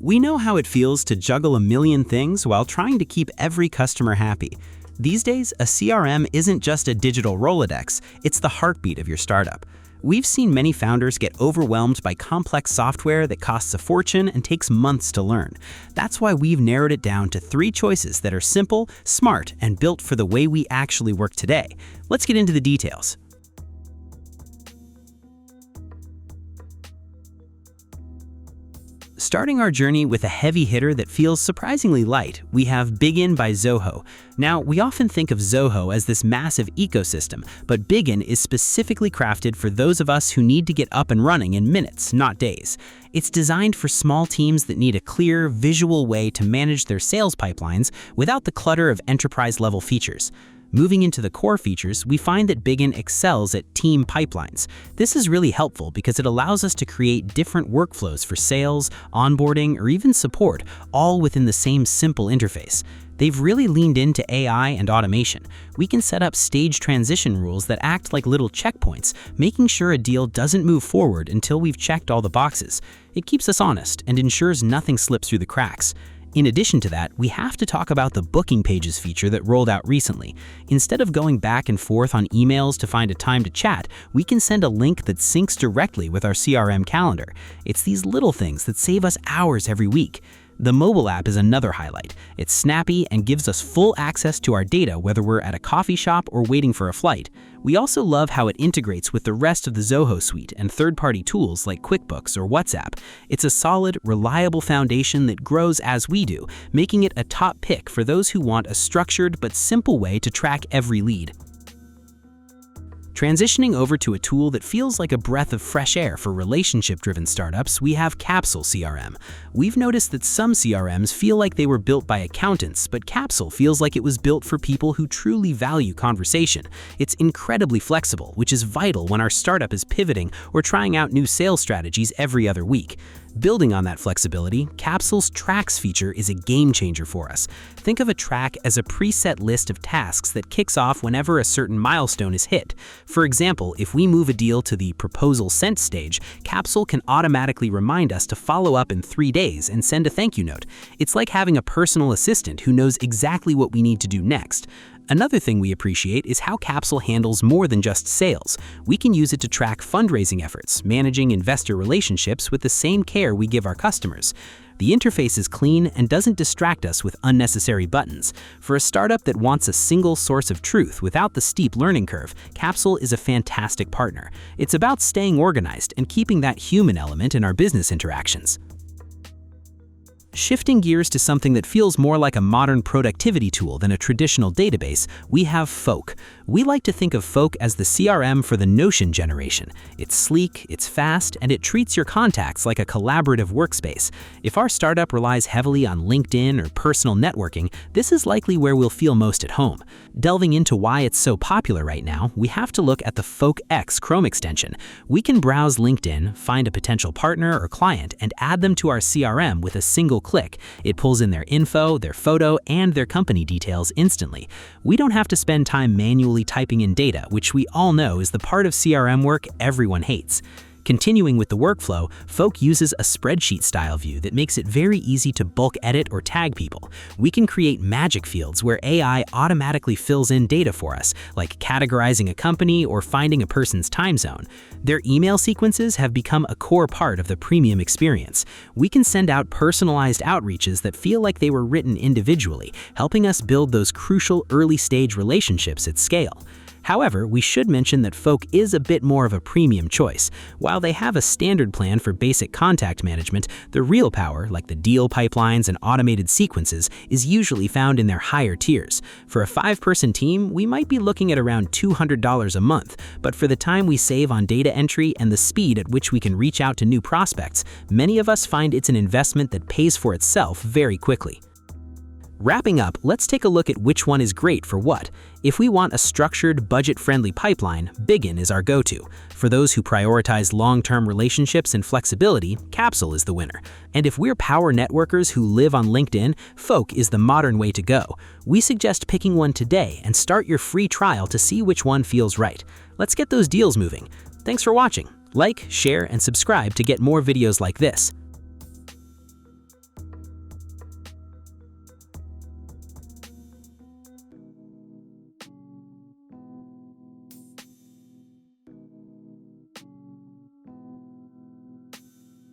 We know how it feels to juggle a million things while trying to keep every customer happy. These days, a CRM isn't just a digital Rolodex, it's the heartbeat of your startup. We've seen many founders get overwhelmed by complex software that costs a fortune and takes months to learn. That's why we've narrowed it down to 3 choices that are simple, smart, and built for the way we actually work today. Let's get into the details. Starting our journey with a heavy hitter that feels surprisingly light, we have Bigin by Zoho. Now, we often think of Zoho as this massive ecosystem, but Bigin is specifically crafted for those of us who need to get up and running in minutes, not days. It's designed for small teams that need a clear, visual way to manage their sales pipelines without the clutter of enterprise-level features. Moving into the core features, we find that Bigin excels at team pipelines. This is really helpful because it allows us to create different workflows for sales, onboarding, or even support, all within the same simple interface. They've really leaned into AI and automation. We can set up stage transition rules that act like little checkpoints, making sure a deal doesn't move forward until we've checked all the boxes. It keeps us honest and ensures nothing slips through the cracks. In addition to that, we have to talk about the booking pages feature that rolled out recently. Instead of going back and forth on emails to find a time to chat, we can send a link that syncs directly with our CRM calendar. It's these little things that save us hours every week. The mobile app is another highlight. It's snappy and gives us full access to our data whether we're at a coffee shop or waiting for a flight. We also love how it integrates with the rest of the Zoho suite and third-party tools like QuickBooks or WhatsApp. It's a solid, reliable foundation that grows as we do, making it a top pick for those who want a structured but simple way to track every lead. Transitioning over to a tool that feels like a breath of fresh air for relationship-driven startups, we have Capsule CRM. We've noticed that some CRMs feel like they were built by accountants, but Capsule feels like it was built for people who truly value conversation. It's incredibly flexible, which is vital when our startup is pivoting or trying out new sales strategies every other week. Building on that flexibility, Capsule's Tracks feature is a game changer for us. Think of a track as a preset list of tasks that kicks off whenever a certain milestone is hit. For example, if we move a deal to the proposal sent stage, Capsule can automatically remind us to follow up in 3 days and send a thank you note. It's like having a personal assistant who knows exactly what we need to do next. Another thing we appreciate is how Capsule handles more than just sales. We can use it to track fundraising efforts, managing investor relationships with the same care we give our customers. The interface is clean and doesn't distract us with unnecessary buttons. For a startup that wants a single source of truth without the steep learning curve, Capsule is a fantastic partner. It's about staying organized and keeping that human element in our business interactions. Shifting gears to something that feels more like a modern productivity tool than a traditional database, we have Folk. We like to think of Folk as the CRM for the Notion generation. It's sleek, it's fast, and it treats your contacts like a collaborative workspace. If our startup relies heavily on LinkedIn or personal networking, this is likely where we'll feel most at home. Delving into why it's so popular right now, we have to look at the Folk X Chrome extension. We can browse LinkedIn, find a potential partner or client, and add them to our CRM with a single click. It pulls in their info, their photo, and their company details instantly. We don't have to spend time manually typing in data, which we all know is the part of CRM work everyone hates. Continuing with the workflow, Folk uses a spreadsheet-style view that makes it very easy to bulk edit or tag people. We can create magic fields where AI automatically fills in data for us, like categorizing a company or finding a person's time zone. Their email sequences have become a core part of the premium experience. We can send out personalized outreaches that feel like they were written individually, helping us build those crucial early-stage relationships at scale. However, we should mention that Folk is a bit more of a premium choice. While they have a standard plan for basic contact management, the real power, like the deal pipelines and automated sequences, is usually found in their higher tiers. For a 5-person team, we might be looking at around $200 a month, but for the time we save on data entry and the speed at which we can reach out to new prospects, many of us find it's an investment that pays for itself very quickly. Wrapping up, let's take a look at which one is great for what. If we want a structured, budget-friendly pipeline, Bigin is our go-to. For those who prioritize long-term relationships and flexibility, Capsule is the winner. And if we're power networkers who live on LinkedIn, Folk is the modern way to go. We suggest picking one today and start your free trial to see which one feels right. Let's get those deals moving. Thanks for watching. Like, share, and subscribe to get more videos like this.